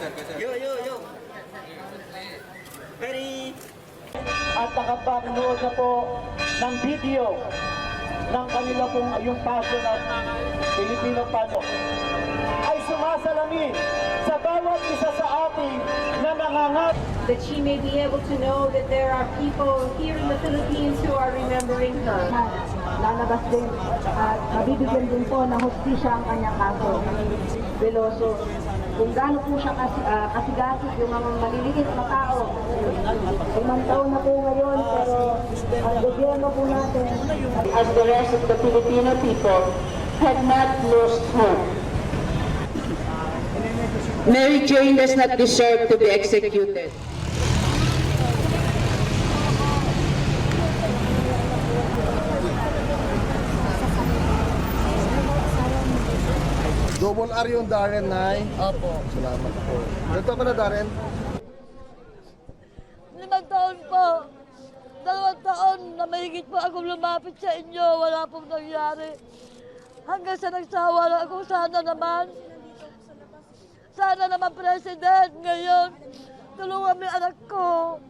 Yo. Ready? At nakapanood na po ng video ng kanila pong yung passion at Filipino paano ay sumasalamin sa bawat isa sa ating na nangangat. That she may be able to know that there are people here in the Philippines who are remembering her. Lalabas din at mabibigyan din po ng hustisya ang kanyang kaso. Veloso, kung gaano po siya kasigasig yung mga maliliit na tao. 5 taon na po ngayon, pero ang gobyerno po natin, as the rest of the Filipino people, have not lost hope. Mary Jane does not deserve to be executed. Double R yung Darren, Nay? Opo. Salamat po. Ito ka na, Darren? 5 taon po. 2 taon na mahigit po akong lumapit sa inyo. Wala pong nangyari. Hanggang sa nagsawa lang ako, sana naman, President, ngayon, tulungan mo yung anak ko.